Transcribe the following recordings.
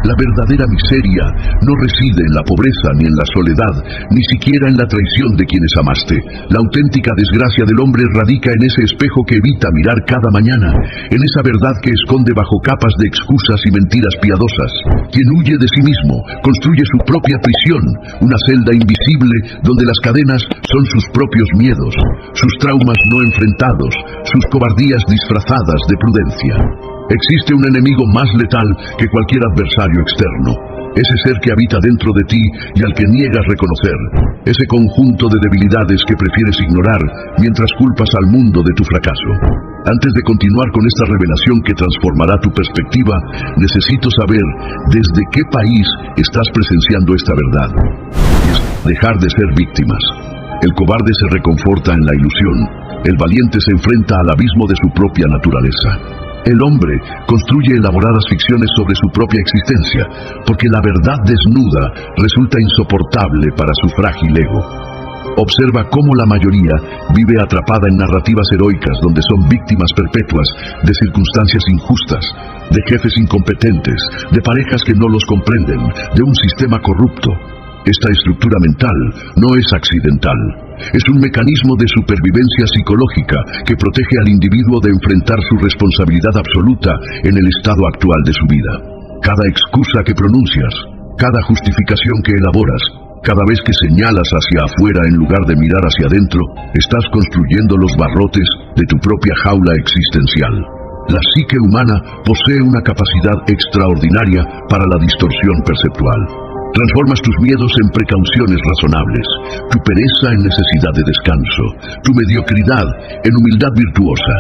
La verdadera miseria no reside en la pobreza ni en la soledad, ni siquiera en la traición de quienes amaste. La auténtica desgracia del hombre radica en ese espejo que evita mirar cada mañana, en esa verdad que esconde bajo capas de excusas y mentiras piadosas. Quien huye de sí mismo construye su propia prisión, una celda invisible donde las cadenas son sus propios miedos, sus traumas no enfrentados, sus cobardías disfrazadas de prudencia. Existe un enemigo más letal que cualquier adversario externo, ese ser que habita dentro de ti y al que niegas reconocer, ese conjunto de debilidades que prefieres ignorar mientras culpas al mundo de tu fracaso. Antes de continuar con esta revelación que transformará tu perspectiva, necesito saber desde qué país estás presenciando esta verdad. Es dejar de ser víctimas. El cobarde se reconforta en la ilusión, el valiente se enfrenta al abismo de su propia naturaleza. El hombre construye elaboradas ficciones sobre su propia existencia, porque la verdad desnuda resulta insoportable para su frágil ego. Observa cómo la mayoría vive atrapada en narrativas heroicas donde son víctimas perpetuas de circunstancias injustas, de jefes incompetentes, de parejas que no los comprenden, de un sistema corrupto. Esta estructura mental no es accidental. Es un mecanismo de supervivencia psicológica que protege al individuo de enfrentar su responsabilidad absoluta en el estado actual de su vida. Cada excusa que pronuncias, cada justificación que elaboras, cada vez que señalas hacia afuera en lugar de mirar hacia adentro, estás construyendo los barrotes de tu propia jaula existencial. La psique humana posee una capacidad extraordinaria para la distorsión perceptual. Transformas tus miedos en precauciones razonables, tu pereza en necesidad de descanso, tu mediocridad en humildad virtuosa.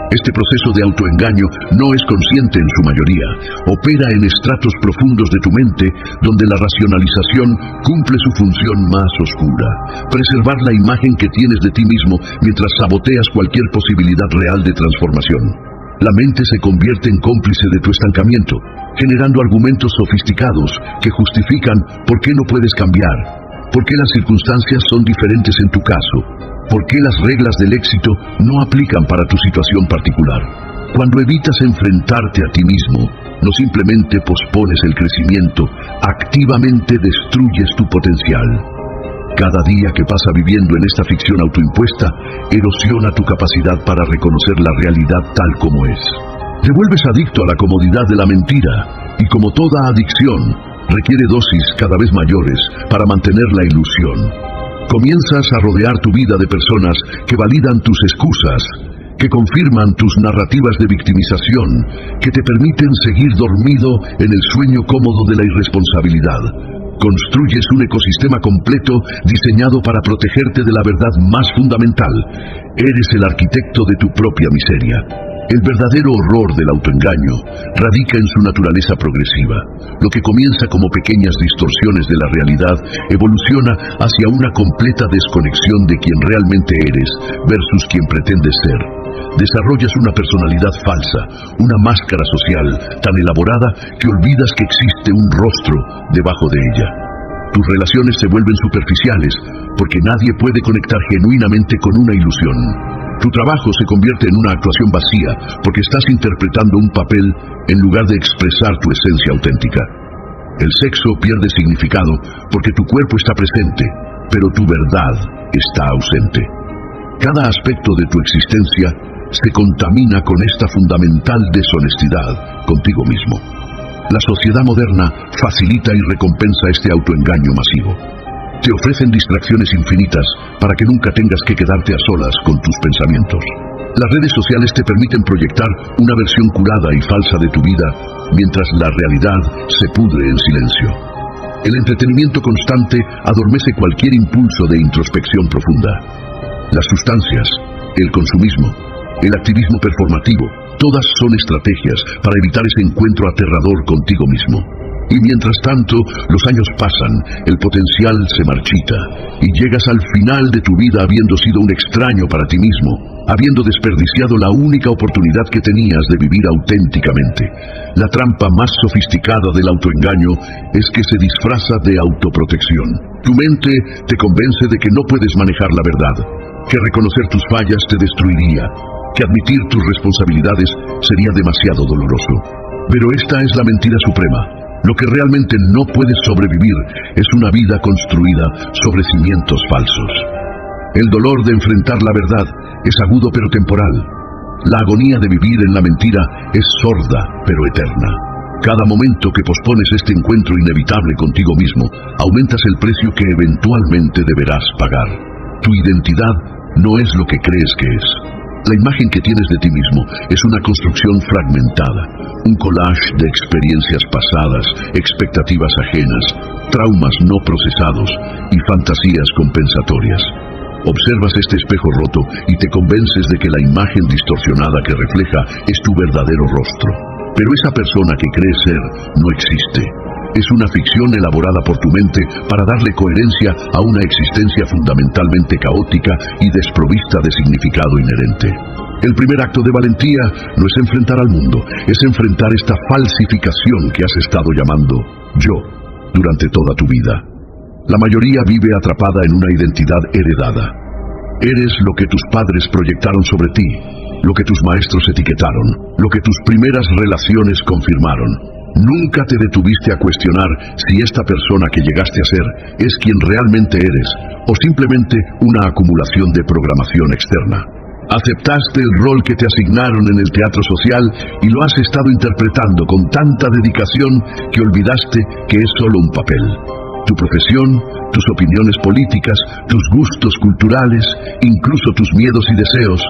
Este proceso de autoengaño no es consciente en su mayoría, opera en estratos profundos de tu mente donde la racionalización cumple su función más oscura, preservar la imagen que tienes de ti mismo mientras saboteas cualquier posibilidad real de transformación. La mente se convierte en cómplice de tu estancamiento, generando argumentos sofisticados que justifican por qué no puedes cambiar, por qué las circunstancias son diferentes en tu caso, por qué las reglas del éxito no aplican para tu situación particular. Cuando evitas enfrentarte a ti mismo, no simplemente pospones el crecimiento, activamente destruyes tu potencial. Cada día que pasa viviendo en esta ficción autoimpuesta, erosiona tu capacidad para reconocer la realidad tal como es. Te vuelves adicto a la comodidad de la mentira, y como toda adicción, requiere dosis cada vez mayores para mantener la ilusión. Comienzas a rodear tu vida de personas que validan tus excusas, que confirman tus narrativas de victimización, que te permiten seguir dormido en el sueño cómodo de la irresponsabilidad. Construyes un ecosistema completo diseñado para protegerte de la verdad más fundamental. Eres el arquitecto de tu propia miseria. El verdadero horror del autoengaño radica en su naturaleza progresiva. Lo que comienza como pequeñas distorsiones de la realidad evoluciona hacia una completa desconexión de quien realmente eres versus quien pretendes ser. Desarrollas una personalidad falsa, una máscara social tan elaborada que olvidas que existe un rostro debajo de ella. Tus relaciones se vuelven superficiales porque nadie puede conectar genuinamente con una ilusión. Tu trabajo se convierte en una actuación vacía porque estás interpretando un papel en lugar de expresar tu esencia auténtica. El sexo pierde significado porque tu cuerpo está presente, pero tu verdad está ausente. Cada aspecto de tu existencia se contamina con esta fundamental deshonestidad contigo mismo. La sociedad moderna facilita y recompensa este autoengaño masivo. Te ofrecen distracciones infinitas para que nunca tengas que quedarte a solas con tus pensamientos. Las redes sociales te permiten proyectar una versión curada y falsa de tu vida, mientras la realidad se pudre en silencio. El entretenimiento constante adormece cualquier impulso de introspección profunda. Las sustancias, el consumismo, el activismo performativo, todas son estrategias para evitar ese encuentro aterrador contigo mismo. Y mientras tanto, los años pasan, el potencial se marchita, y llegas al final de tu vida habiendo sido un extraño para ti mismo, habiendo desperdiciado la única oportunidad que tenías de vivir auténticamente. La trampa más sofisticada del autoengaño es que se disfraza de autoprotección. Tu mente te convence de que no puedes manejar la verdad, que reconocer tus fallas te destruiría, que admitir tus responsabilidades sería demasiado doloroso. Pero esta es la mentira suprema. Lo que realmente no puedes sobrevivir es una vida construida sobre cimientos falsos. El dolor de enfrentar la verdad es agudo pero temporal. La agonía de vivir en la mentira es sorda pero eterna. Cada momento que pospones este encuentro inevitable contigo mismo, aumentas el precio que eventualmente deberás pagar. Tu identidad no es lo que crees que es. La imagen que tienes de ti mismo es una construcción fragmentada, un collage de experiencias pasadas, expectativas ajenas, traumas no procesados y fantasías compensatorias. Observas este espejo roto y te convences de que la imagen distorsionada que refleja es tu verdadero rostro. Pero esa persona que crees ser no existe. Es una ficción elaborada por tu mente para darle coherencia a una existencia fundamentalmente caótica y desprovista de significado inherente. El primer acto de valentía no es enfrentar al mundo, es enfrentar esta falsificación que has estado llamando yo durante toda tu vida. La mayoría vive atrapada en una identidad heredada. Eres lo que tus padres proyectaron sobre ti, lo que tus maestros etiquetaron, lo que tus primeras relaciones confirmaron. Nunca te detuviste a cuestionar si esta persona que llegaste a ser es quien realmente eres, o simplemente una acumulación de programación externa. Aceptaste el rol que te asignaron en el teatro social y lo has estado interpretando con tanta dedicación que olvidaste que es solo un papel. Tu profesión, tus opiniones políticas, tus gustos culturales, incluso tus miedos y deseos.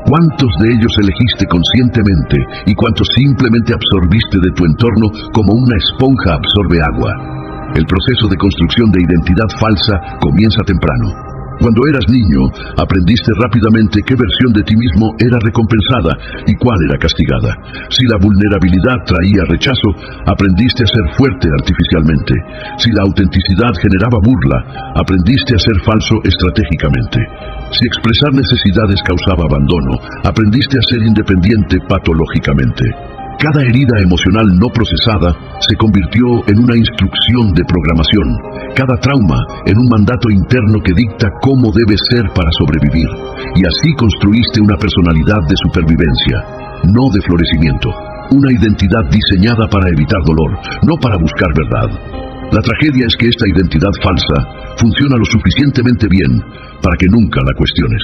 ¿Cuántos de ellos elegiste conscientemente y cuántos simplemente absorbiste de tu entorno como una esponja absorbe agua? El proceso de construcción de identidad falsa comienza temprano. Cuando eras niño, aprendiste rápidamente qué versión de ti mismo era recompensada y cuál era castigada. Si la vulnerabilidad traía rechazo, aprendiste a ser fuerte artificialmente. Si la autenticidad generaba burla, aprendiste a ser falso estratégicamente. Si expresar necesidades causaba abandono, aprendiste a ser independiente patológicamente. Cada herida emocional no procesada se convirtió en una instrucción de programación, cada trauma en un mandato interno que dicta cómo debes ser para sobrevivir. Y así construiste una personalidad de supervivencia, no de florecimiento, una identidad diseñada para evitar dolor, no para buscar verdad. La tragedia es que esta identidad falsa funciona lo suficientemente bien para que nunca la cuestiones.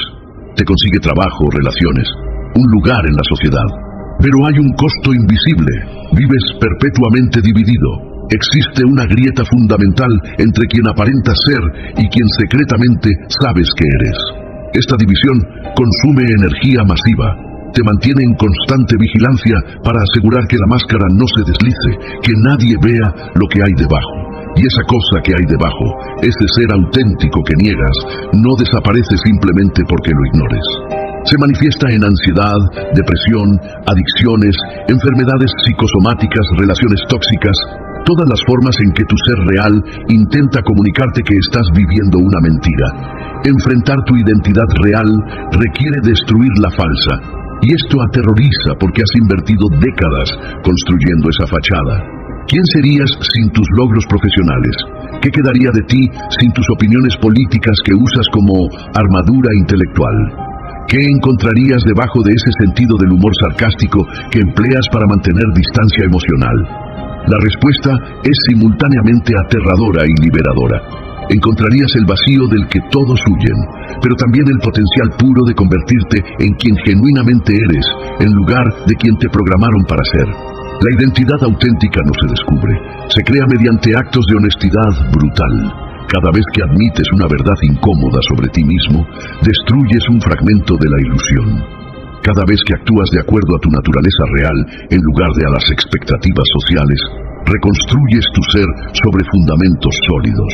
Te consigue trabajo, relaciones, un lugar en la sociedad. Pero hay un costo invisible. Vives perpetuamente dividido. Existe una grieta fundamental entre quien aparenta ser y quien secretamente sabes que eres. Esta división consume energía masiva. Te mantiene en constante vigilancia para asegurar que la máscara no se deslice, que nadie vea lo que hay debajo. Y esa cosa que hay debajo, ese ser auténtico que niegas, no desaparece simplemente porque lo ignores. Se manifiesta en ansiedad, depresión, adicciones, enfermedades psicosomáticas, relaciones tóxicas, todas las formas en que tu ser real intenta comunicarte que estás viviendo una mentira. Enfrentar tu identidad real requiere destruir la falsa, y esto aterroriza porque has invertido décadas construyendo esa fachada. ¿Quién serías sin tus logros profesionales? ¿Qué quedaría de ti sin tus opiniones políticas que usas como armadura intelectual? ¿Qué encontrarías debajo de ese sentido del humor sarcástico que empleas para mantener distancia emocional? La respuesta es simultáneamente aterradora y liberadora. Encontrarías el vacío del que todos huyen, pero también el potencial puro de convertirte en quien genuinamente eres, en lugar de quien te programaron para ser. La identidad auténtica no se descubre, se crea mediante actos de honestidad brutal. Cada vez que admites una verdad incómoda sobre ti mismo, destruyes un fragmento de la ilusión. Cada vez que actúas de acuerdo a tu naturaleza real, en lugar de a las expectativas sociales, reconstruyes tu ser sobre fundamentos sólidos.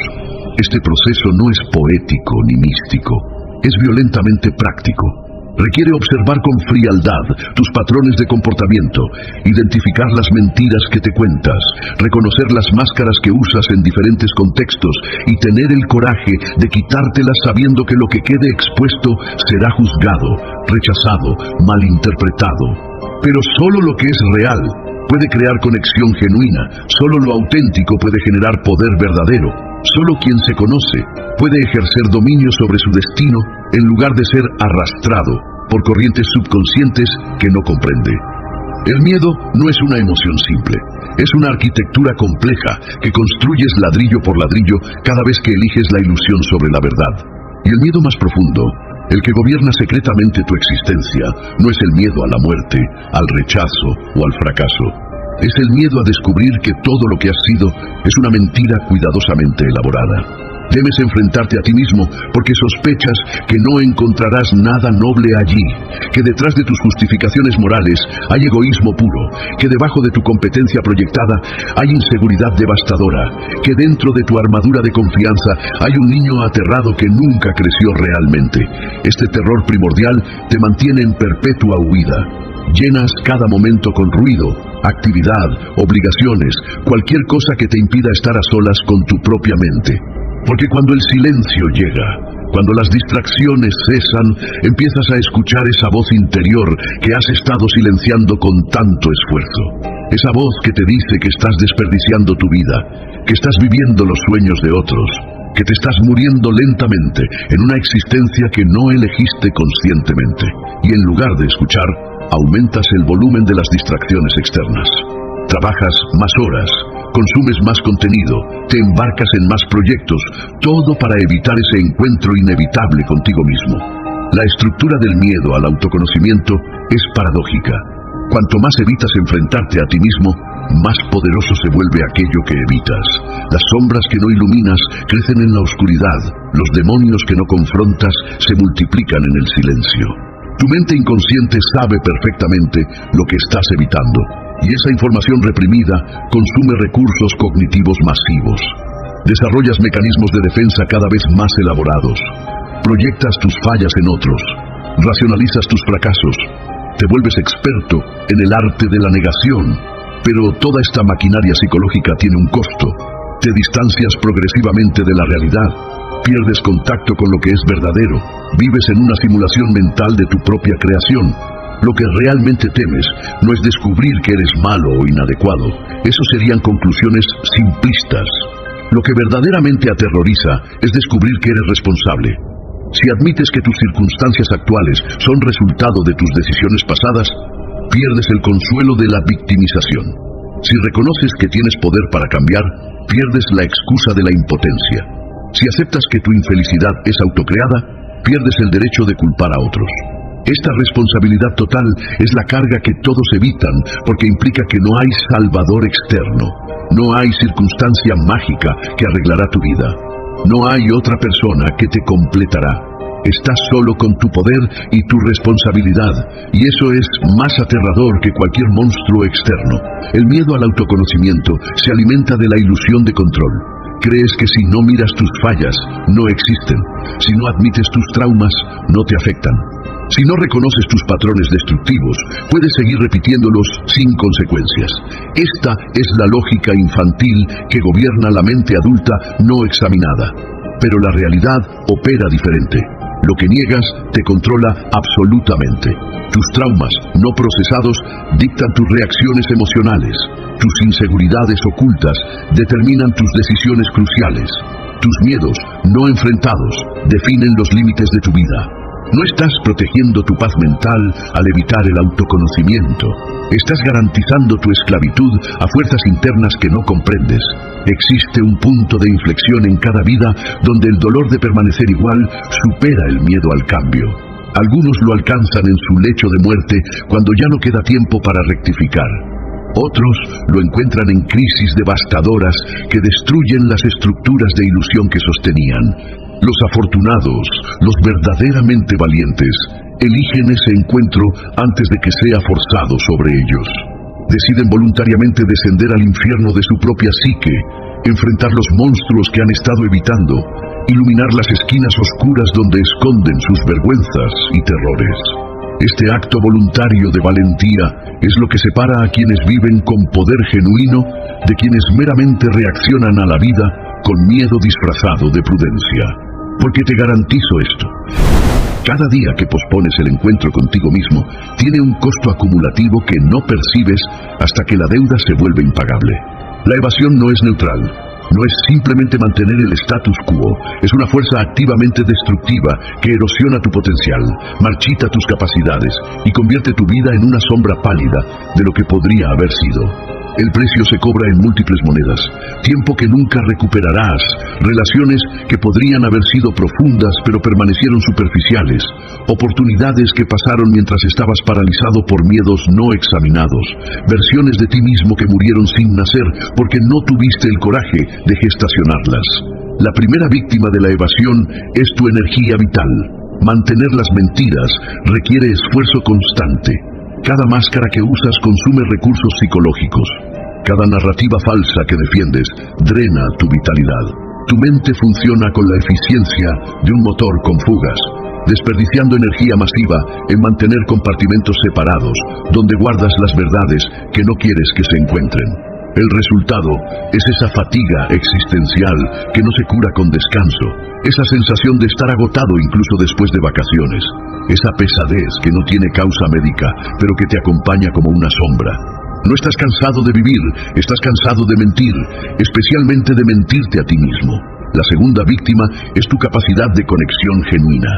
Este proceso no es poético ni místico, es violentamente práctico. Requiere observar con frialdad tus patrones de comportamiento, identificar las mentiras que te cuentas, reconocer las máscaras que usas en diferentes contextos y tener el coraje de quitártelas sabiendo que lo que quede expuesto será juzgado, rechazado, malinterpretado. Pero solo lo que es real puede crear conexión genuina, solo lo auténtico puede generar poder verdadero. Solo quien se conoce puede ejercer dominio sobre su destino en lugar de ser arrastrado por corrientes subconscientes que no comprende. El miedo no es una emoción simple, Es una arquitectura compleja que construyes ladrillo por ladrillo cada vez que eliges la ilusión sobre la verdad. Y el miedo más profundo, el que gobierna secretamente tu existencia, no es el miedo a la muerte, al rechazo o al fracaso. Es el miedo a descubrir que todo lo que has sido es una mentira cuidadosamente elaborada. Temes enfrentarte a ti mismo porque sospechas que no encontrarás nada noble allí, que detrás de tus justificaciones morales hay egoísmo puro, que debajo de tu competencia proyectada hay inseguridad devastadora, que dentro de tu armadura de confianza hay un niño aterrado que nunca creció realmente. Este terror primordial te mantiene en perpetua huida. Llenas cada momento con ruido, actividad, obligaciones, cualquier cosa que te impida estar a solas con tu propia mente. Porque cuando el silencio llega, cuando las distracciones cesan, empiezas a escuchar esa voz interior que has estado silenciando con tanto esfuerzo. Esa voz que te dice que estás desperdiciando tu vida, que estás viviendo los sueños de otros, que te estás muriendo lentamente en una existencia que no elegiste conscientemente. Y en lugar de escuchar, aumentas el volumen de las distracciones externas. Trabajas más horas, consumes más contenido, te embarcas en más proyectos, todo para evitar ese encuentro inevitable contigo mismo. La estructura del miedo al autoconocimiento es paradójica. Cuanto más evitas enfrentarte a ti mismo, más poderoso se vuelve aquello que evitas. Las sombras que no iluminas crecen en la oscuridad, los demonios que no confrontas se multiplican en el silencio. Tu mente inconsciente sabe perfectamente lo que estás evitando, y esa información reprimida consume recursos cognitivos masivos. Desarrollas mecanismos de defensa cada vez más elaborados. Proyectas tus fallas en otros. Racionalizas tus fracasos. Te vuelves experto en el arte de la negación. Pero toda esta maquinaria psicológica tiene un costo. Te distancias progresivamente de la realidad. Pierdes contacto con lo que es verdadero. Vives en una simulación mental de tu propia creación. Lo que realmente temes no es descubrir que eres malo o inadecuado. Eso serían conclusiones simplistas. Lo que verdaderamente aterroriza es descubrir que eres responsable. Si admites que tus circunstancias actuales son resultado de tus decisiones pasadas, pierdes el consuelo de la victimización. Si reconoces que tienes poder para cambiar, pierdes la excusa de la impotencia. Si aceptas que tu infelicidad es autocreada, pierdes el derecho de culpar a otros. Esta responsabilidad total es la carga que todos evitan porque implica que no hay salvador externo, no hay circunstancia mágica que arreglará tu vida, no hay otra persona que te completará. Estás solo con tu poder y tu responsabilidad, y eso es más aterrador que cualquier monstruo externo. El miedo al autoconocimiento se alimenta de la ilusión de control. Crees que si no miras tus fallas, no existen. Si no admites tus traumas, no te afectan. Si no reconoces tus patrones destructivos, puedes seguir repitiéndolos sin consecuencias. Esta es la lógica infantil que gobierna la mente adulta no examinada. Pero la realidad opera diferente. Lo que niegas te controla absolutamente. Tus traumas no procesados dictan tus reacciones emocionales. Tus inseguridades ocultas determinan tus decisiones cruciales. Tus miedos no enfrentados definen los límites de tu vida. No estás protegiendo tu paz mental al evitar el autoconocimiento. Estás garantizando tu esclavitud a fuerzas internas que no comprendes. Existe un punto de inflexión en cada vida donde el dolor de permanecer igual supera el miedo al cambio. Algunos lo alcanzan en su lecho de muerte cuando ya no queda tiempo para rectificar. Otros lo encuentran en crisis devastadoras que destruyen las estructuras de ilusión que sostenían. Los afortunados, los verdaderamente valientes, eligen ese encuentro antes de que sea forzado sobre ellos. Deciden voluntariamente descender al infierno de su propia psique, enfrentar los monstruos que han estado evitando, iluminar las esquinas oscuras donde esconden sus vergüenzas y terrores. Este acto voluntario de valentía es lo que separa a quienes viven con poder genuino de quienes meramente reaccionan a la vida con miedo disfrazado de prudencia. Porque te garantizo esto: cada día que pospones el encuentro contigo mismo tiene un costo acumulativo que no percibes hasta que la deuda se vuelve impagable. La evasión no es neutral, no es simplemente mantener el status quo, es una fuerza activamente destructiva que erosiona tu potencial, marchita tus capacidades y convierte tu vida en una sombra pálida de lo que podría haber sido. El precio se cobra en múltiples monedas, tiempo que nunca recuperarás, relaciones que podrían haber sido profundas pero permanecieron superficiales, oportunidades que pasaron mientras estabas paralizado por miedos no examinados, versiones de ti mismo que murieron sin nacer porque no tuviste el coraje de gestacionarlas. La primera víctima de la evasión es tu energía vital. Mantener las mentiras requiere esfuerzo constante. Cada máscara que usas consume recursos psicológicos. Cada narrativa falsa que defiendes drena tu vitalidad. Tu mente funciona con la eficiencia de un motor con fugas, desperdiciando energía masiva en mantener compartimentos separados, donde guardas las verdades que no quieres que se encuentren. El resultado es esa fatiga existencial que no se cura con descanso, esa sensación de estar agotado incluso después de vacaciones, esa pesadez que no tiene causa médica, pero que te acompaña como una sombra. No estás cansado de vivir, estás cansado de mentir, especialmente de mentirte a ti mismo. La segunda víctima es tu capacidad de conexión genuina.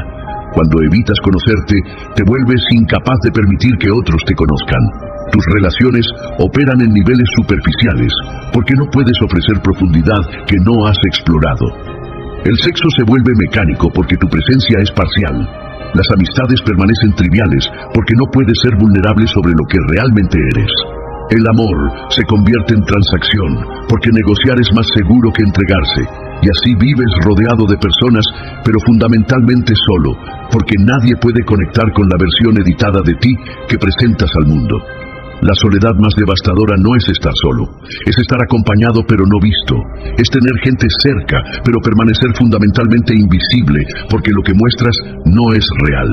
Cuando evitas conocerte, te vuelves incapaz de permitir que otros te conozcan. Tus relaciones operan en niveles superficiales, porque no puedes ofrecer profundidad que no has explorado. El sexo se vuelve mecánico porque tu presencia es parcial. Las amistades permanecen triviales porque no puedes ser vulnerable sobre lo que realmente eres. El amor se convierte en transacción porque negociar es más seguro que entregarse, y así vives rodeado de personas, pero fundamentalmente solo, porque nadie puede conectar con la versión editada de ti que presentas al mundo. La soledad más devastadora no es estar solo, es estar acompañado pero no visto, es tener gente cerca, pero permanecer fundamentalmente invisible, porque lo que muestras no es real.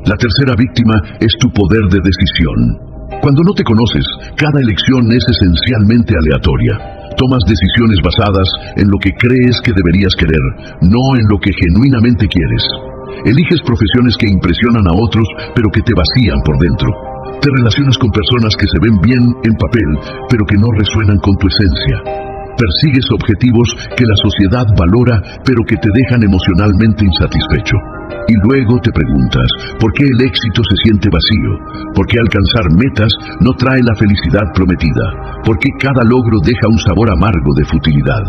La tercera víctima es tu poder de decisión. Cuando no te conoces, cada elección es esencialmente aleatoria. Tomas decisiones basadas en lo que crees que deberías querer, no en lo que genuinamente quieres. Eliges profesiones que impresionan a otros, pero que te vacían por dentro. Te relacionas con personas que se ven bien en papel, pero que no resuenan con tu esencia. Persigues objetivos que la sociedad valora, pero que te dejan emocionalmente insatisfecho. Y luego te preguntas, ¿por qué el éxito se siente vacío? ¿Por qué alcanzar metas no trae la felicidad prometida? ¿Por qué cada logro deja un sabor amargo de futilidad?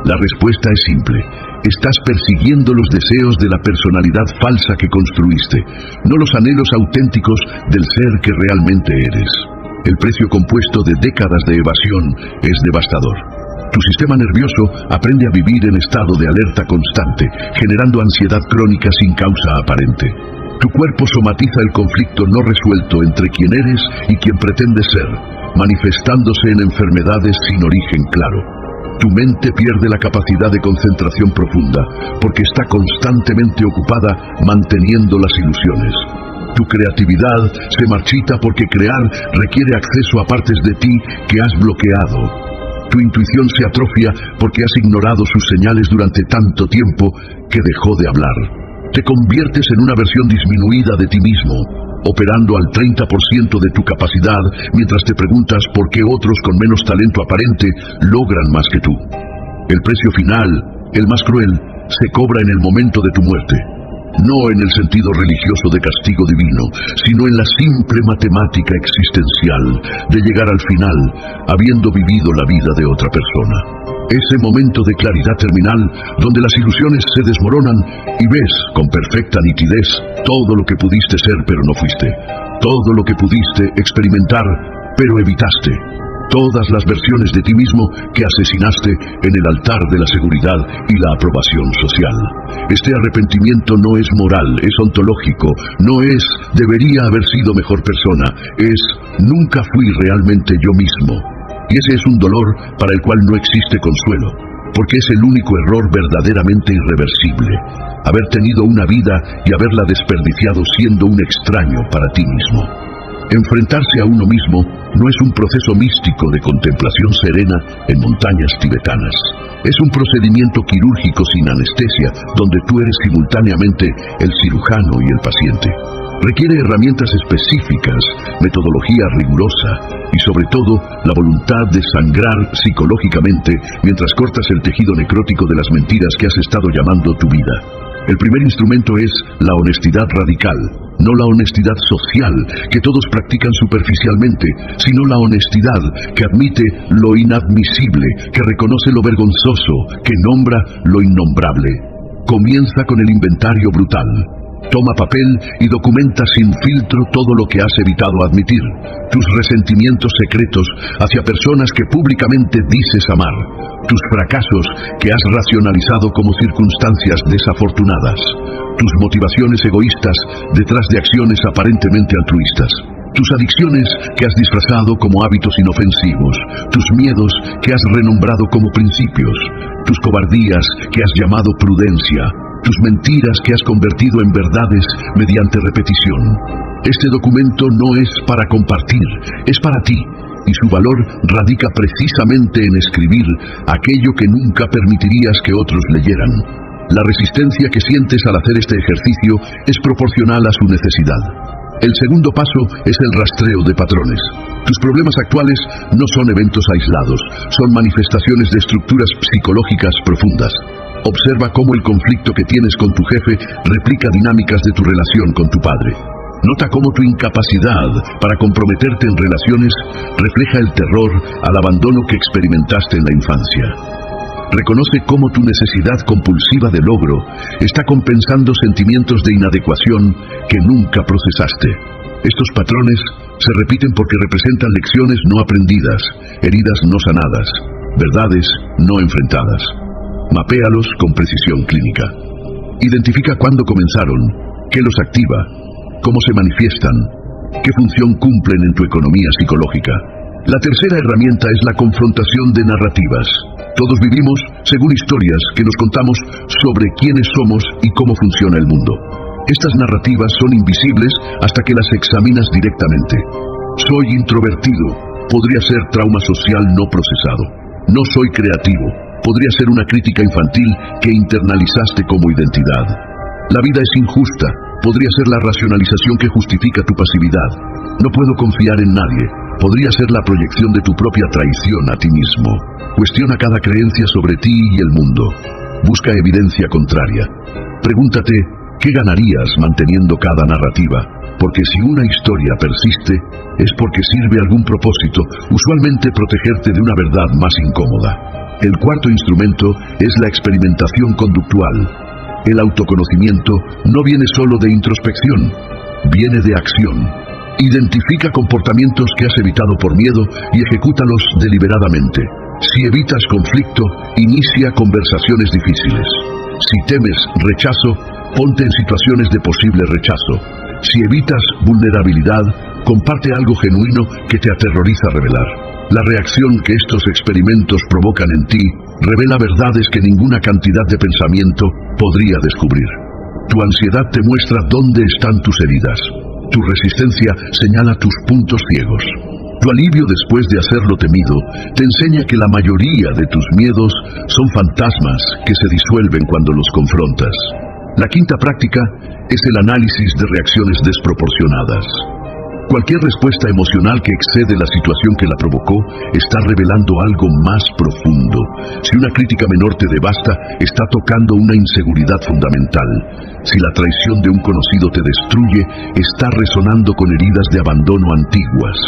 La respuesta es simple. Estás persiguiendo los deseos de la personalidad falsa que construiste, no los anhelos auténticos del ser que realmente eres. El precio compuesto de décadas de evasión es devastador. Tu sistema nervioso aprende a vivir en estado de alerta constante, generando ansiedad crónica sin causa aparente. Tu cuerpo somatiza el conflicto no resuelto entre quien eres y quien pretendes ser, manifestándose en enfermedades sin origen claro. Tu mente pierde la capacidad de concentración profunda, porque está constantemente ocupada manteniendo las ilusiones. Tu creatividad se marchita porque crear requiere acceso a partes de ti que has bloqueado. Tu intuición se atrofia porque has ignorado sus señales durante tanto tiempo que dejó de hablar. Te conviertes en una versión disminuida de ti mismo, operando al 30% de tu capacidad, mientras te preguntas por qué otros con menos talento aparente logran más que tú. El precio final, el más cruel, se cobra en el momento de tu muerte. No en el sentido religioso de castigo divino, sino en la simple matemática existencial de llegar al final, habiendo vivido la vida de otra persona. Ese momento de claridad terminal, donde las ilusiones se desmoronan y ves con perfecta nitidez todo lo que pudiste ser pero no fuiste, todo lo que pudiste experimentar pero evitaste, todas las versiones de ti mismo que asesinaste en el altar de la seguridad y la aprobación social. Este arrepentimiento no es moral, es ontológico, no es debería haber sido mejor persona, es nunca fui realmente yo mismo. Y ese es un dolor para el cual no existe consuelo, porque es el único error verdaderamente irreversible, haber tenido una vida y haberla desperdiciado siendo un extraño para ti mismo. Enfrentarse a uno mismo no es un proceso místico de contemplación serena en montañas tibetanas. Es un procedimiento quirúrgico sin anestesia, donde tú eres simultáneamente el cirujano y el paciente. Requiere herramientas específicas, metodología rigurosa y sobre todo la voluntad de sangrar psicológicamente mientras cortas el tejido necrótico de las mentiras que has estado llamando tu vida. El primer instrumento es la honestidad radical. No la honestidad social que todos practican superficialmente, sino la honestidad que admite lo inadmisible, que reconoce lo vergonzoso, que nombra lo innombrable. Comienza con el inventario brutal. Toma papel y documenta sin filtro todo lo que has evitado admitir, tus resentimientos secretos hacia personas que públicamente dices amar, tus fracasos que has racionalizado como circunstancias desafortunadas, tus motivaciones egoístas detrás de acciones aparentemente altruistas, tus adicciones que has disfrazado como hábitos inofensivos, tus miedos que has renombrado como principios, tus cobardías que has llamado prudencia, tus mentiras que has convertido en verdades mediante repetición. Este documento no es para compartir, es para ti, y su valor radica precisamente en escribir aquello que nunca permitirías que otros leyeran. La resistencia que sientes al hacer este ejercicio es proporcional a su necesidad. El segundo paso es el rastreo de patrones. Tus problemas actuales no son eventos aislados, son manifestaciones de estructuras psicológicas profundas. Observa cómo el conflicto que tienes con tu jefe replica dinámicas de tu relación con tu padre. Nota cómo tu incapacidad para comprometerte en relaciones refleja el terror al abandono que experimentaste en la infancia. Reconoce cómo tu necesidad compulsiva de logro está compensando sentimientos de inadecuación que nunca procesaste. Estos patrones se repiten porque representan lecciones no aprendidas, heridas no sanadas, verdades no enfrentadas. Mapéalos con precisión clínica. Identifica cuándo comenzaron, qué los activa, cómo se manifiestan, qué función cumplen en tu economía psicológica. La tercera herramienta es la confrontación de narrativas. Todos vivimos según historias que nos contamos sobre quiénes somos y cómo funciona el mundo. Estas narrativas son invisibles hasta que las examinas directamente. Soy introvertido, podría ser trauma social no procesado. No soy creativo, podría ser una crítica infantil que internalizaste como identidad. La vida es injusta, podría ser la racionalización que justifica tu pasividad. No puedo confiar en nadie, podría ser la proyección de tu propia traición a ti mismo. Cuestiona cada creencia sobre ti y el mundo. Busca evidencia contraria. Pregúntate, ¿qué ganarías manteniendo cada narrativa? Porque si una historia persiste, es porque sirve algún propósito, usualmente protegerte de una verdad más incómoda. El cuarto instrumento es la experimentación conductual. El autoconocimiento no viene solo de introspección, viene de acción. Identifica comportamientos que has evitado por miedo y ejecútalos deliberadamente. Si evitas conflicto, inicia conversaciones difíciles. Si temes rechazo, ponte en situaciones de posible rechazo. Si evitas vulnerabilidad, comparte algo genuino que te aterroriza revelar. La reacción que estos experimentos provocan en ti revela verdades que ninguna cantidad de pensamiento podría descubrir. Tu ansiedad te muestra dónde están tus heridas. Tu resistencia señala tus puntos ciegos. Tu alivio después de hacerlo temido te enseña que la mayoría de tus miedos son fantasmas que se disuelven cuando los confrontas. La quinta práctica es el análisis de reacciones desproporcionadas. Cualquier respuesta emocional que excede la situación que la provocó está revelando algo más profundo. Si una crítica menor te devasta, está tocando una inseguridad fundamental. Si la traición de un conocido te destruye, está resonando con heridas de abandono antiguas.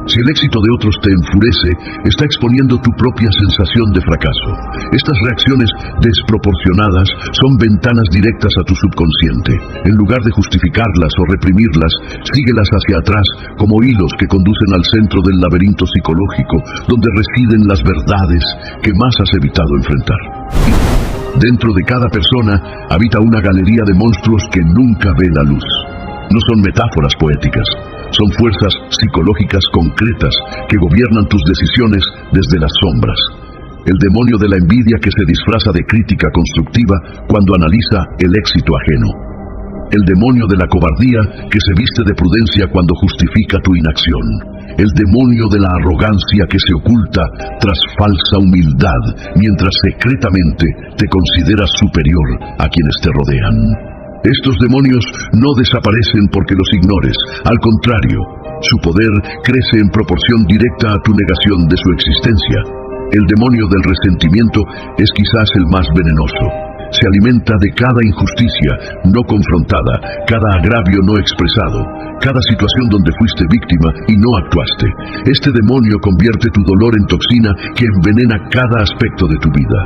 Si el éxito de otros te enfurece, está exponiendo tu propia sensación de fracaso. Estas reacciones desproporcionadas son ventanas directas a tu subconsciente. En lugar de justificarlas o reprimirlas, síguelas hacia atrás como hilos que conducen al centro del laberinto psicológico, donde residen las verdades que más has evitado enfrentar. Dentro de cada persona habita una galería de monstruos que nunca ve la luz. No son metáforas poéticas. Son fuerzas psicológicas concretas que gobiernan tus decisiones desde las sombras. El demonio de la envidia que se disfraza de crítica constructiva cuando analiza el éxito ajeno. El demonio de la cobardía que se viste de prudencia cuando justifica tu inacción. El demonio de la arrogancia que se oculta tras falsa humildad, mientras secretamente te consideras superior a quienes te rodean. Estos demonios no desaparecen porque los ignores, al contrario, su poder crece en proporción directa a tu negación de su existencia. El demonio del resentimiento es quizás el más venenoso. Se alimenta de cada injusticia no confrontada, cada agravio no expresado, cada situación donde fuiste víctima y no actuaste. Este demonio convierte tu dolor en toxina que envenena cada aspecto de tu vida.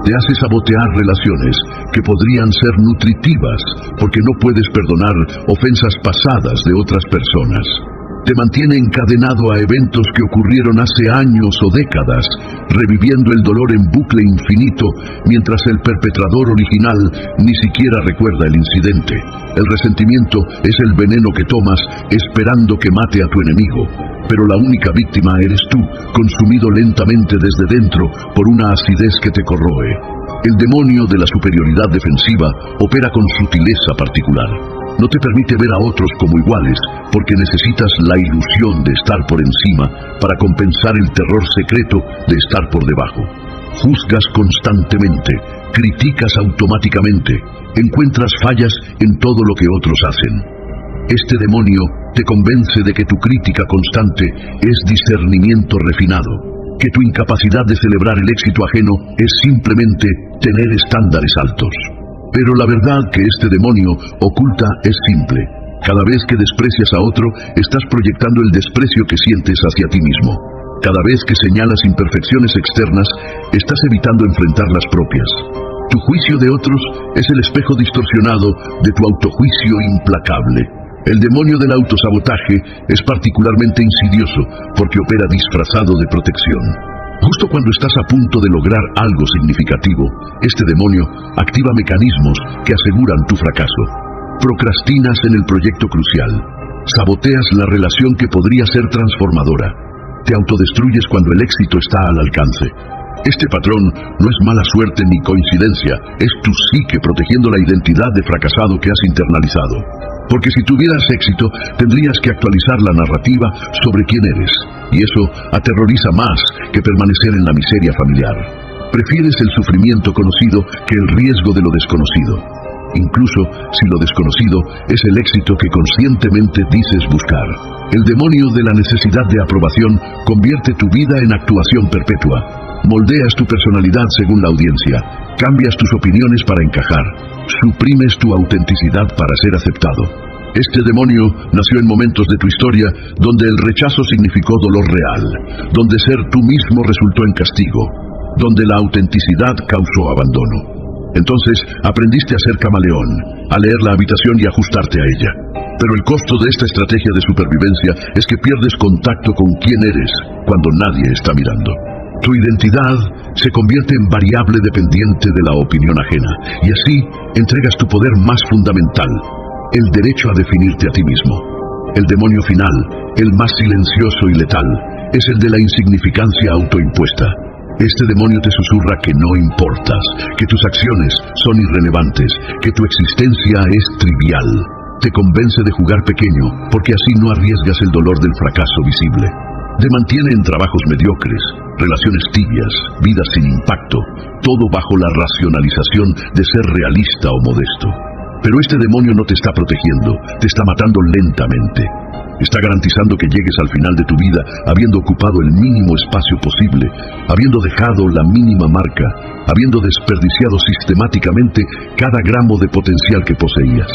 Te hace sabotear relaciones que podrían ser nutritivas porque no puedes perdonar ofensas pasadas de otras personas. Te mantiene encadenado a eventos que ocurrieron hace años o décadas, reviviendo el dolor en bucle infinito, mientras el perpetrador original ni siquiera recuerda el incidente. El resentimiento es el veneno que tomas esperando que mate a tu enemigo, pero la única víctima eres tú, consumido lentamente desde dentro por una acidez que te corroe. El demonio de la superioridad defensiva opera con sutileza particular. No te permite ver a otros como iguales, porque necesitas la ilusión de estar por encima para compensar el terror secreto de estar por debajo. Juzgas constantemente, criticas automáticamente, encuentras fallas en todo lo que otros hacen. Este demonio te convence de que tu crítica constante es discernimiento refinado, que tu incapacidad de celebrar el éxito ajeno es simplemente tener estándares altos. Pero la verdad que este demonio oculta es simple. Cada vez que desprecias a otro, estás proyectando el desprecio que sientes hacia ti mismo. Cada vez que señalas imperfecciones externas, estás evitando enfrentar las propias. Tu juicio de otros es el espejo distorsionado de tu autojuicio implacable. El demonio del autosabotaje es particularmente insidioso porque opera disfrazado de protección. Justo cuando estás a punto de lograr algo significativo, este demonio activa mecanismos que aseguran tu fracaso. Procrastinas en el proyecto crucial. Saboteas la relación que podría ser transformadora. Te autodestruyes cuando el éxito está al alcance. Este patrón no es mala suerte ni coincidencia, es tu psique protegiendo la identidad de fracasado que has internalizado. Porque si tuvieras éxito, tendrías que actualizar la narrativa sobre quién eres, y eso aterroriza más que permanecer en la miseria familiar. Prefieres el sufrimiento conocido que el riesgo de lo desconocido, incluso si lo desconocido es el éxito que conscientemente dices buscar. El demonio de la necesidad de aprobación convierte tu vida en actuación perpetua. Moldeas tu personalidad según la audiencia, cambias tus opiniones para encajar, suprimes tu autenticidad para ser aceptado. Este demonio nació en momentos de tu historia donde el rechazo significó dolor real, donde ser tú mismo resultó en castigo, donde la autenticidad causó abandono. Entonces aprendiste a ser camaleón, a leer la habitación y ajustarte a ella. Pero el costo de esta estrategia de supervivencia es que pierdes contacto con quién eres cuando nadie está mirando. Tu identidad se convierte en variable dependiente de la opinión ajena, y así entregas tu poder más fundamental, el derecho a definirte a ti mismo. El demonio final, el más silencioso y letal, es el de la insignificancia autoimpuesta. Este demonio te susurra que no importas, que tus acciones son irrelevantes, que tu existencia es trivial. Te convence de jugar pequeño, porque así no arriesgas el dolor del fracaso visible. Te mantiene en trabajos mediocres, relaciones tibias, vidas sin impacto, todo bajo la racionalización de ser realista o modesto. Pero este demonio no te está protegiendo, te está matando lentamente. Está garantizando que llegues al final de tu vida habiendo ocupado el mínimo espacio posible, habiendo dejado la mínima marca, habiendo desperdiciado sistemáticamente cada gramo de potencial que poseías.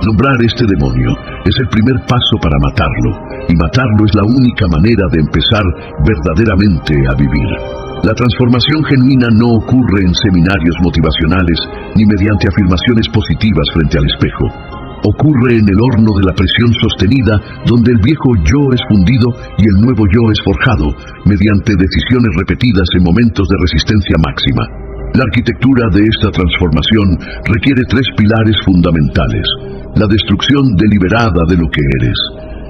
Nombrar este demonio es el primer paso para matarlo, y matarlo es la única manera de empezar verdaderamente a vivir. La transformación genuina no ocurre en seminarios motivacionales ni mediante afirmaciones positivas frente al espejo. Ocurre en el horno de la presión sostenida, donde el viejo yo es fundido y el nuevo yo es forjado, mediante decisiones repetidas en momentos de resistencia máxima. La arquitectura de esta transformación requiere 3 pilares fundamentales: la destrucción deliberada de lo que eres,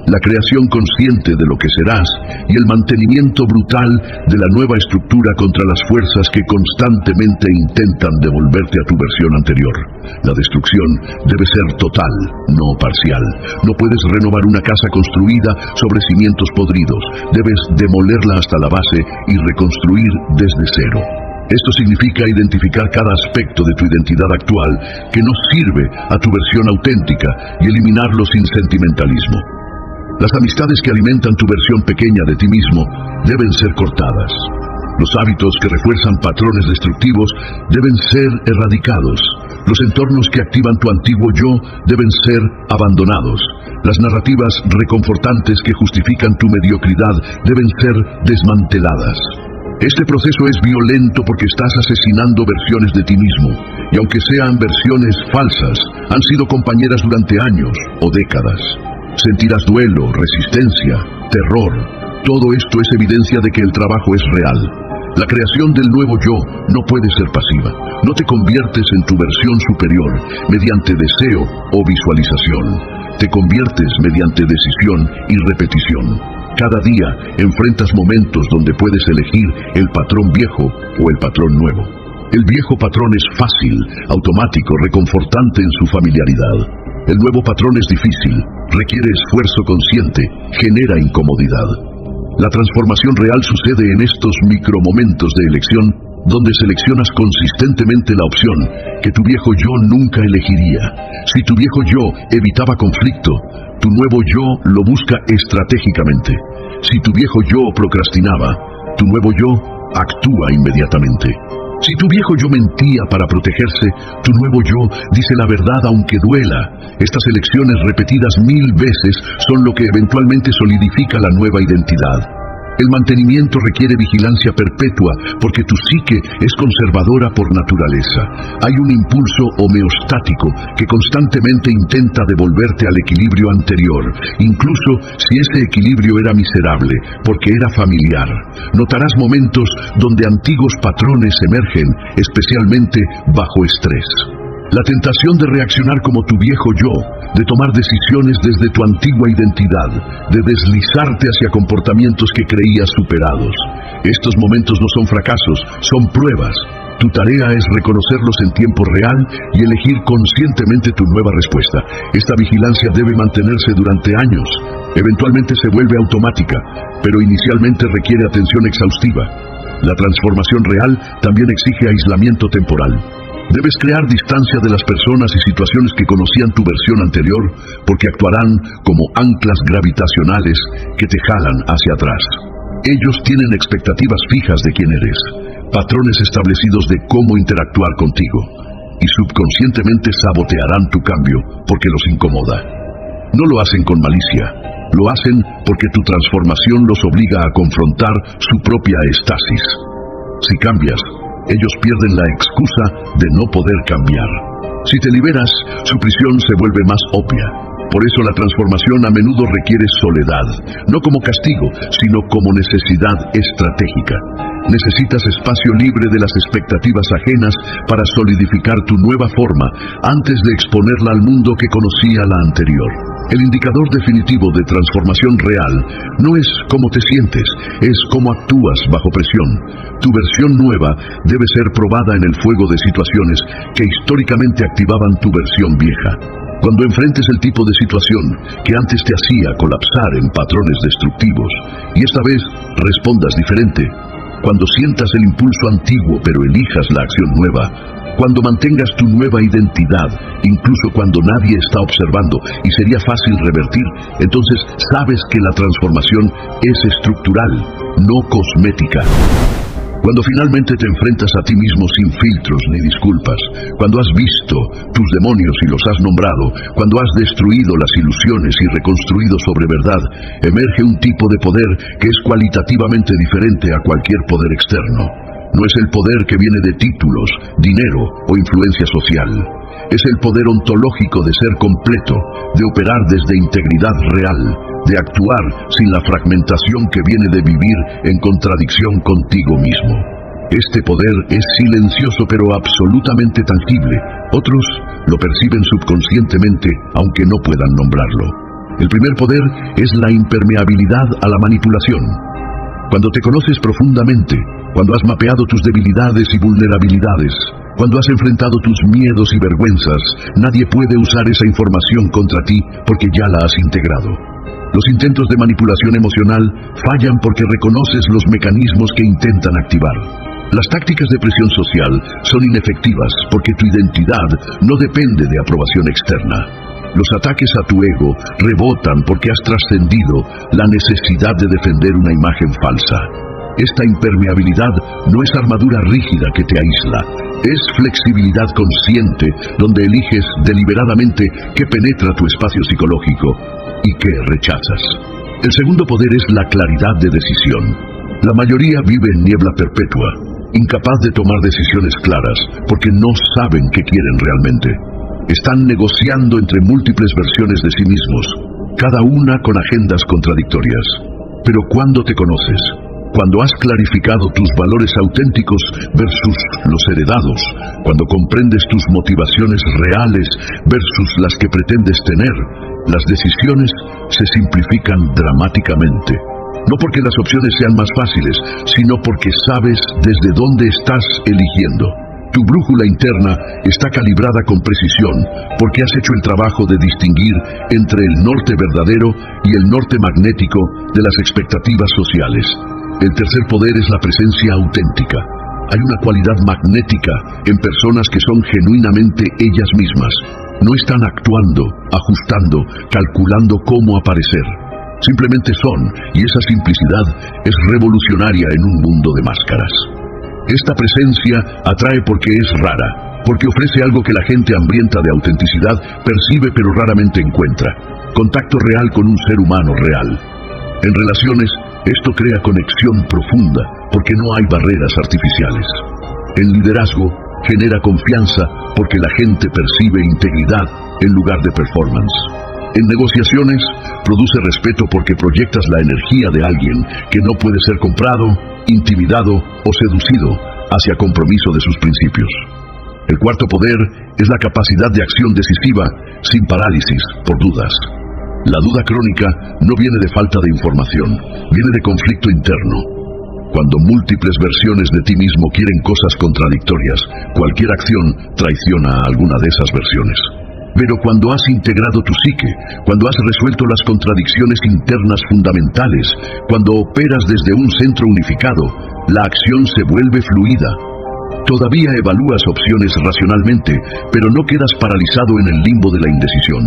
la creación consciente de lo que serás y el mantenimiento brutal de la nueva estructura contra las fuerzas que constantemente intentan devolverte a tu versión anterior. La destrucción debe ser total, no parcial. No puedes renovar una casa construida sobre cimientos podridos. Debes demolerla hasta la base y reconstruir desde cero. Esto significa identificar cada aspecto de tu identidad actual que no sirve a tu versión auténtica y eliminarlo sin sentimentalismo. Las amistades que alimentan tu versión pequeña de ti mismo deben ser cortadas. Los hábitos que refuerzan patrones destructivos deben ser erradicados. Los entornos que activan tu antiguo yo deben ser abandonados. Las narrativas reconfortantes que justifican tu mediocridad deben ser desmanteladas. Este proceso es violento porque estás asesinando versiones de ti mismo, y aunque sean versiones falsas, han sido compañeras durante años o décadas. Sentirás duelo, resistencia, terror. Todo esto es evidencia de que el trabajo es real. La creación del nuevo yo no puede ser pasiva. No te conviertes en tu versión superior mediante deseo o visualización. Te conviertes mediante decisión y repetición. Cada día enfrentas momentos donde puedes elegir el patrón viejo o el patrón nuevo. El viejo patrón es fácil, automático, reconfortante en su familiaridad. El nuevo patrón es difícil, requiere esfuerzo consciente, genera incomodidad. La transformación real sucede en estos micromomentos de elección, donde seleccionas consistentemente la opción que tu viejo yo nunca elegiría. Si tu viejo yo evitaba conflicto, tu nuevo yo lo busca estratégicamente. Si tu viejo yo procrastinaba, tu nuevo yo actúa inmediatamente. Si tu viejo yo mentía para protegerse, tu nuevo yo dice la verdad aunque duela. Estas elecciones repetidas 1000 veces son lo que eventualmente solidifica la nueva identidad. El mantenimiento requiere vigilancia perpetua porque tu psique es conservadora por naturaleza. Hay un impulso homeostático que constantemente intenta devolverte al equilibrio anterior, incluso si ese equilibrio era miserable, porque era familiar. Notarás momentos donde antiguos patrones emergen, especialmente bajo estrés. La tentación de reaccionar como tu viejo yo, de tomar decisiones desde tu antigua identidad, de deslizarte hacia comportamientos que creías superados. Estos momentos no son fracasos, son pruebas. Tu tarea es reconocerlos en tiempo real y elegir conscientemente tu nueva respuesta. Esta vigilancia debe mantenerse durante años. Eventualmente se vuelve automática, pero inicialmente requiere atención exhaustiva. La transformación real también exige aislamiento temporal. Debes crear distancia de las personas y situaciones que conocían tu versión anterior, porque actuarán como anclas gravitacionales que te jalan hacia atrás. Ellos tienen expectativas fijas de quién eres, patrones establecidos de cómo interactuar contigo, y subconscientemente sabotearán tu cambio porque los incomoda. No lo hacen con malicia, lo hacen porque tu transformación los obliga a confrontar su propia estasis. Si cambias, ellos pierden la excusa de no poder cambiar. Si te liberas, su prisión se vuelve más obvia. Por eso la transformación a menudo requiere soledad, no como castigo, sino como necesidad estratégica. Necesitas espacio libre de las expectativas ajenas para solidificar tu nueva forma antes de exponerla al mundo que conocía la anterior. El indicador definitivo de transformación real no es cómo te sientes, es cómo actúas bajo presión. Tu versión nueva debe ser probada en el fuego de situaciones que históricamente activaban tu versión vieja. Cuando enfrentes el tipo de situación que antes te hacía colapsar en patrones destructivos, y esta vez respondas diferente. Cuando sientas el impulso antiguo pero elijas la acción nueva. Cuando mantengas tu nueva identidad, incluso cuando nadie está observando y sería fácil revertir, entonces sabes que la transformación es estructural, no cosmética. Cuando finalmente te enfrentas a ti mismo sin filtros ni disculpas, cuando has visto tus demonios y los has nombrado, cuando has destruido las ilusiones y reconstruido sobre verdad, emerge un tipo de poder que es cualitativamente diferente a cualquier poder externo. No es el poder que viene de títulos, dinero o influencia social. Es el poder ontológico de ser completo, de operar desde integridad real, de actuar sin la fragmentación que viene de vivir en contradicción contigo mismo. Este poder es silencioso pero absolutamente tangible. Otros lo perciben subconscientemente, aunque no puedan nombrarlo. El primer poder es la impermeabilidad a la manipulación. Cuando te conoces profundamente, cuando has mapeado tus debilidades y vulnerabilidades, cuando has enfrentado tus miedos y vergüenzas, nadie puede usar esa información contra ti porque ya la has integrado. Los intentos de manipulación emocional fallan porque reconoces los mecanismos que intentan activar. Las tácticas de presión social son inefectivas porque tu identidad no depende de aprobación externa. Los ataques a tu ego rebotan porque has trascendido la necesidad de defender una imagen falsa. Esta impermeabilidad no es armadura rígida que te aísla, es flexibilidad consciente donde eliges deliberadamente qué penetra tu espacio psicológico y qué rechazas. El segundo poder es la claridad de decisión. La mayoría vive en niebla perpetua, incapaz de tomar decisiones claras porque no saben qué quieren realmente. Están negociando entre múltiples versiones de sí mismos, cada una con agendas contradictorias. Pero cuando te conoces, cuando has clarificado tus valores auténticos versus los heredados, cuando comprendes tus motivaciones reales versus las que pretendes tener, las decisiones se simplifican dramáticamente. No porque las opciones sean más fáciles, sino porque sabes desde dónde estás eligiendo. Tu brújula interna está calibrada con precisión porque has hecho el trabajo de distinguir entre el norte verdadero y el norte magnético de las expectativas sociales. El tercer poder es la presencia auténtica. Hay una cualidad magnética en personas que son genuinamente ellas mismas. No están actuando, ajustando, calculando cómo aparecer. Simplemente son, y esa simplicidad es revolucionaria en un mundo de máscaras. Esta presencia atrae porque es rara, porque ofrece algo que la gente hambrienta de autenticidad percibe pero raramente encuentra: contacto real con un ser humano real. En relaciones, esto crea conexión profunda, porque no hay barreras artificiales. En liderazgo, genera confianza, porque la gente percibe integridad en lugar de performance. En negociaciones, produce respeto porque proyectas la energía de alguien que no puede ser comprado, intimidado o seducido hacia compromiso de sus principios. El cuarto poder es la capacidad de acción decisiva sin parálisis por dudas. La duda crónica no viene de falta de información, viene de conflicto interno. Cuando múltiples versiones de ti mismo quieren cosas contradictorias, cualquier acción traiciona a alguna de esas versiones. Pero cuando has integrado tu psique, cuando has resuelto las contradicciones internas fundamentales, cuando operas desde un centro unificado, la acción se vuelve fluida. Todavía evalúas opciones racionalmente, pero no quedas paralizado en el limbo de la indecisión.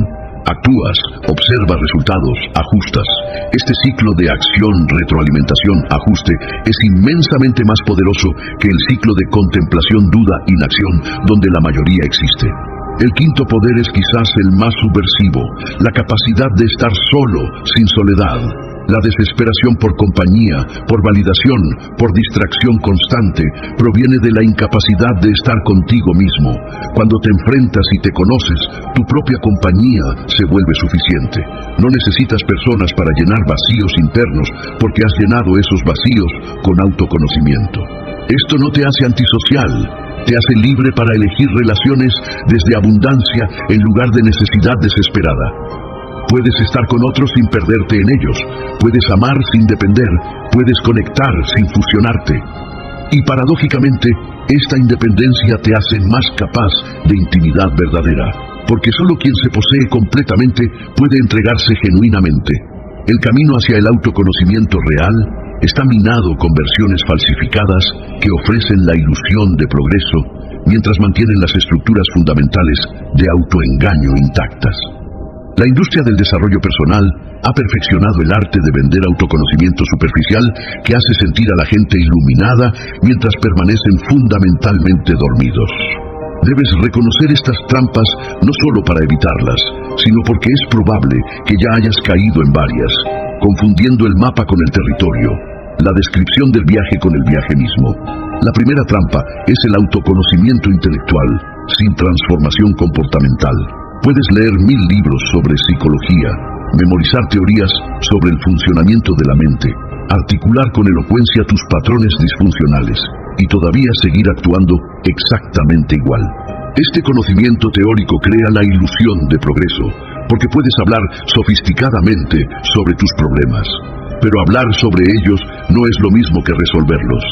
Actúas, observas resultados, ajustas. Este ciclo de acción, retroalimentación, ajuste es inmensamente más poderoso que el ciclo de contemplación, duda, inacción, donde la mayoría existe. El quinto poder es quizás el más subversivo, la capacidad de estar solo, sin soledad. La desesperación por compañía, por validación, por distracción constante, proviene de la incapacidad de estar contigo mismo. Cuando te enfrentas y te conoces, tu propia compañía se vuelve suficiente. No necesitas personas para llenar vacíos internos, porque has llenado esos vacíos con autoconocimiento. Esto no te hace antisocial, te hace libre para elegir relaciones desde abundancia en lugar de necesidad desesperada. Puedes estar con otros sin perderte en ellos, puedes amar sin depender, puedes conectar sin fusionarte. Y paradójicamente, esta independencia te hace más capaz de intimidad verdadera, porque solo quien se posee completamente puede entregarse genuinamente. El camino hacia el autoconocimiento real está minado con versiones falsificadas que ofrecen la ilusión de progreso, mientras mantienen las estructuras fundamentales de autoengaño intactas. La industria del desarrollo personal ha perfeccionado el arte de vender autoconocimiento superficial que hace sentir a la gente iluminada mientras permanecen fundamentalmente dormidos. Debes reconocer estas trampas no solo para evitarlas, sino porque es probable que ya hayas caído en varias, confundiendo el mapa con el territorio, la descripción del viaje con el viaje mismo. La primera trampa es el autoconocimiento intelectual, sin transformación comportamental. Puedes leer 1000 libros sobre psicología, memorizar teorías sobre el funcionamiento de la mente, articular con elocuencia tus patrones disfuncionales y todavía seguir actuando exactamente igual. Este conocimiento teórico crea la ilusión de progreso, porque puedes hablar sofisticadamente sobre tus problemas, pero hablar sobre ellos no es lo mismo que resolverlos.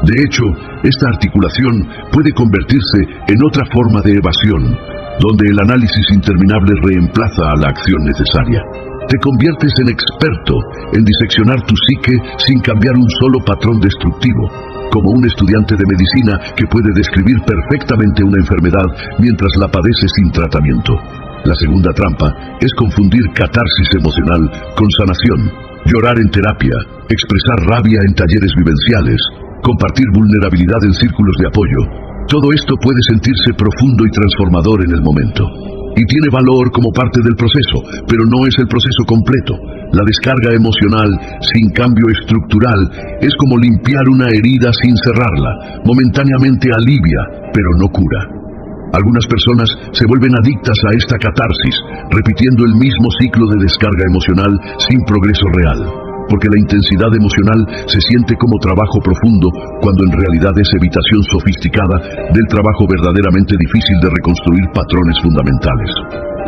De hecho, esta articulación puede convertirse en otra forma de evasión, donde el análisis interminable reemplaza a la acción necesaria. Te conviertes en experto en diseccionar tu psique sin cambiar un solo patrón destructivo, como un estudiante de medicina que puede describir perfectamente una enfermedad mientras la padece sin tratamiento. La segunda trampa es confundir catarsis emocional con sanación. Llorar en terapia, expresar rabia en talleres vivenciales, compartir vulnerabilidad en círculos de apoyo. Todo esto puede sentirse profundo y transformador en el momento. Y tiene valor como parte del proceso, pero no es el proceso completo. La descarga emocional, sin cambio estructural, es como limpiar una herida sin cerrarla. Momentáneamente alivia, pero no cura. Algunas personas se vuelven adictas a esta catarsis, repitiendo el mismo ciclo de descarga emocional sin progreso real, porque la intensidad emocional se siente como trabajo profundo, cuando en realidad es evitación sofisticada del trabajo verdaderamente difícil de reconstruir patrones fundamentales.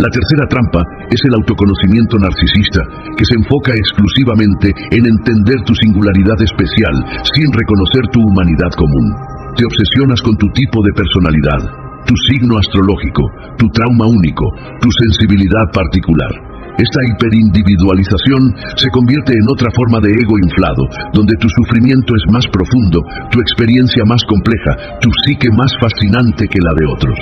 La tercera trampa es el autoconocimiento narcisista, que se enfoca exclusivamente en entender tu singularidad especial, sin reconocer tu humanidad común. Te obsesionas con tu tipo de personalidad, tu signo astrológico, tu trauma único, tu sensibilidad particular. Esta hiperindividualización se convierte en otra forma de ego inflado, donde tu sufrimiento es más profundo, tu experiencia más compleja, tu psique más fascinante que la de otros.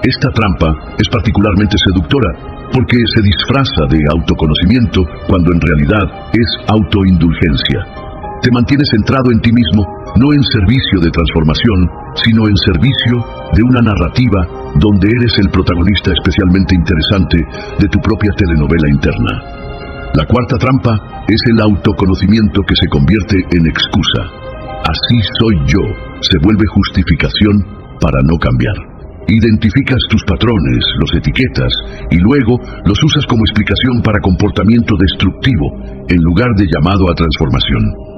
Esta trampa es particularmente seductora, porque se disfraza de autoconocimiento cuando en realidad es autoindulgencia. Te mantienes centrado en ti mismo, no en servicio de transformación, sino en servicio de una narrativa donde eres el protagonista especialmente interesante de tu propia telenovela interna. La cuarta trampa es el autoconocimiento que se convierte en excusa. Así soy yo, se vuelve justificación para no cambiar. Identificas tus patrones, los etiquetas, y luego los usas como explicación para comportamiento destructivo, en lugar de llamado a transformación.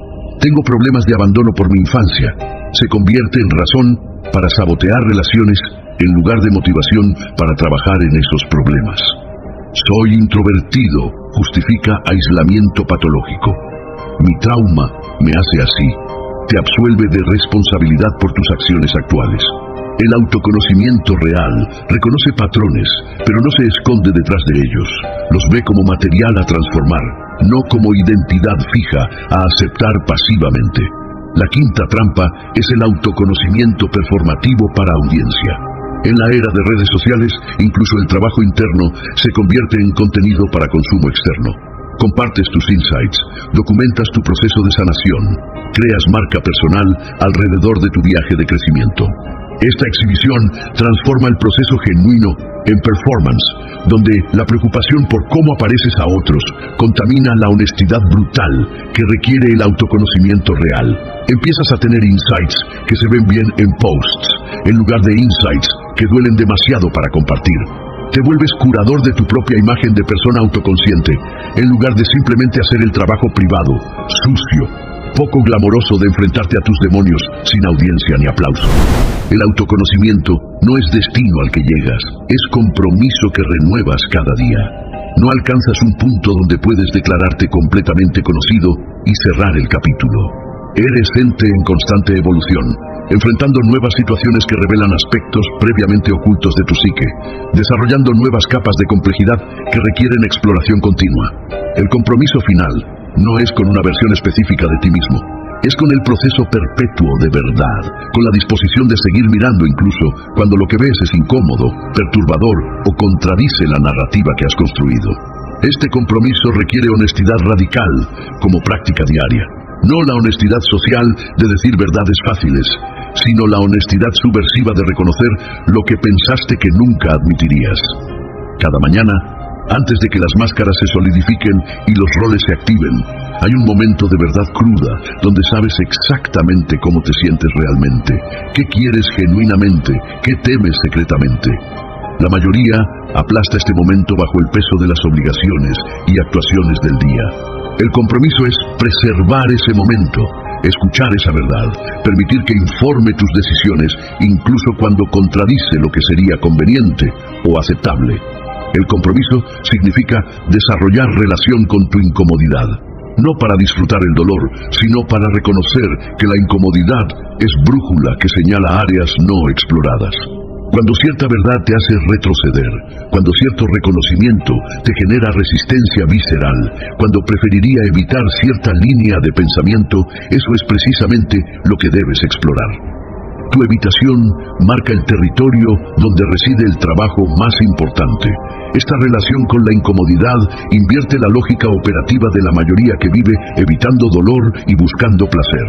Tengo problemas de abandono por mi infancia. Se convierte en razón para sabotear relaciones en lugar de motivación para trabajar en esos problemas. Soy introvertido, justifica aislamiento patológico. Mi trauma me hace así. Te absuelve de responsabilidad por tus acciones actuales. El autoconocimiento real reconoce patrones, pero no se esconde detrás de ellos. Los ve como material a transformar, no como identidad fija a aceptar pasivamente. La quinta trampa es el autoconocimiento performativo para audiencia. En la era de redes sociales, incluso el trabajo interno se convierte en contenido para consumo externo. Compartes tus insights, documentas tu proceso de sanación, creas marca personal alrededor de tu viaje de crecimiento. Esta exhibición transforma el proceso genuino en performance, donde la preocupación por cómo apareces a otros contamina la honestidad brutal que requiere el autoconocimiento real. Empiezas a tener insights que se ven bien en posts, en lugar de insights que duelen demasiado para compartir. Te vuelves curador de tu propia imagen de persona autoconsciente, en lugar de simplemente hacer el trabajo privado, sucio, poco glamoroso de enfrentarte a tus demonios sin audiencia ni aplauso. El autoconocimiento no es destino al que llegas, es compromiso que renuevas cada día. No alcanzas un punto donde puedes declararte completamente conocido y cerrar el capítulo. Eres ente en constante evolución, enfrentando nuevas situaciones que revelan aspectos previamente ocultos de tu psique, desarrollando nuevas capas de complejidad que requieren exploración continua. El compromiso final no es con una versión específica de ti mismo, es con el proceso perpetuo de verdad, con la disposición de seguir mirando incluso cuando lo que ves es incómodo, perturbador o contradice la narrativa que has construido. Este compromiso requiere honestidad radical como práctica diaria. No la honestidad social de decir verdades fáciles, sino la honestidad subversiva de reconocer lo que pensaste que nunca admitirías. Cada mañana, antes de que las máscaras se solidifiquen y los roles se activen, hay un momento de verdad cruda, donde sabes exactamente cómo te sientes realmente, qué quieres genuinamente, qué temes secretamente. La mayoría aplasta este momento bajo el peso de las obligaciones y actuaciones del día. El compromiso es preservar ese momento, escuchar esa verdad, permitir que informe tus decisiones, incluso cuando contradice lo que sería conveniente o aceptable. El compromiso significa desarrollar relación con tu incomodidad, no para disfrutar el dolor, sino para reconocer que la incomodidad es brújula que señala áreas no exploradas. Cuando cierta verdad te hace retroceder, cuando cierto reconocimiento te genera resistencia visceral, cuando preferiría evitar cierta línea de pensamiento, eso es precisamente lo que debes explorar. Tu evitación marca el territorio donde reside el trabajo más importante. Esta relación con la incomodidad invierte la lógica operativa de la mayoría que vive evitando dolor y buscando placer.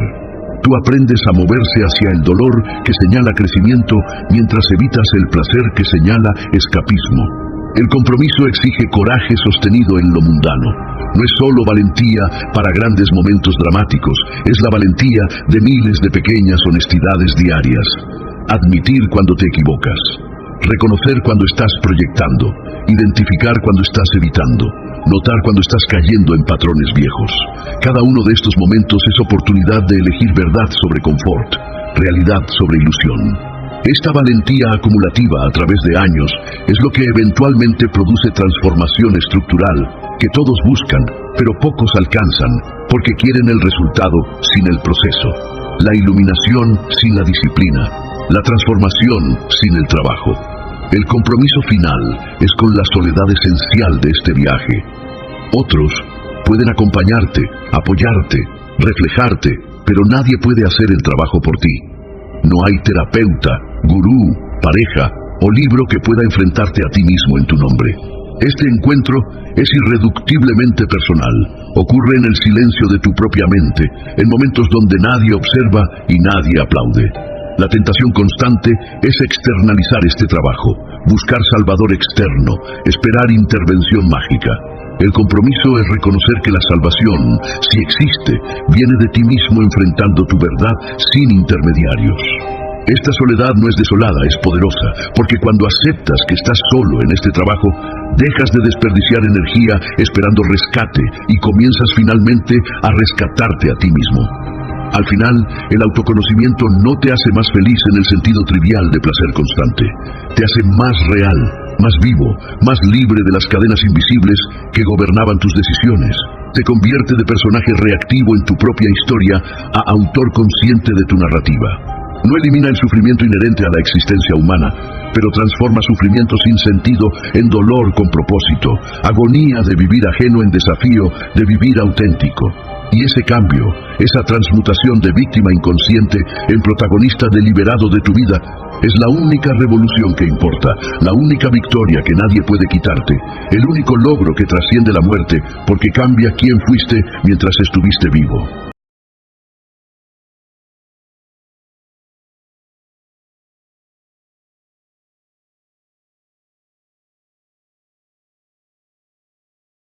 Tú aprendes a moverse hacia el dolor que señala crecimiento mientras evitas el placer que señala escapismo. El compromiso exige coraje sostenido en lo mundano. No es solo valentía para grandes momentos dramáticos, es la valentía de miles de pequeñas honestidades diarias. Admitir cuando te equivocas, reconocer cuando estás proyectando, identificar cuando estás evitando, notar cuando estás cayendo en patrones viejos. Cada uno de estos momentos es oportunidad de elegir verdad sobre confort, realidad sobre ilusión. Esta valentía acumulativa a través de años es lo que eventualmente produce transformación estructural que todos buscan, pero pocos alcanzan, porque quieren el resultado sin el proceso, la iluminación sin la disciplina, la transformación sin el trabajo. El compromiso final es con la soledad esencial de este viaje. Otros pueden acompañarte, apoyarte, reflejarte, pero nadie puede hacer el trabajo por ti. No hay terapeuta, gurú, pareja o libro que pueda enfrentarte a ti mismo en tu nombre. Este encuentro es irreductiblemente personal. Ocurre en el silencio de tu propia mente, en momentos donde nadie observa y nadie aplaude. La tentación constante es externalizar este trabajo, buscar salvador externo, esperar intervención mágica. El compromiso es reconocer que la salvación, si existe, viene de ti mismo enfrentando tu verdad sin intermediarios. Esta soledad no es desolada, es poderosa, porque cuando aceptas que estás solo en este trabajo, dejas de desperdiciar energía esperando rescate y comienzas finalmente a rescatarte a ti mismo. Al final, el autoconocimiento no te hace más feliz en el sentido trivial de placer constante. Te hace más real, más vivo, más libre de las cadenas invisibles que gobernaban tus decisiones. Te convierte de personaje reactivo en tu propia historia a autor consciente de tu narrativa. No elimina el sufrimiento inherente a la existencia humana, pero transforma sufrimiento sin sentido en dolor con propósito, agonía de vivir ajeno en desafío de vivir auténtico. Y ese cambio, esa transmutación de víctima inconsciente en protagonista deliberado de tu vida, es la única revolución que importa, la única victoria que nadie puede quitarte, el único logro que trasciende la muerte, porque cambia quién fuiste mientras estuviste vivo.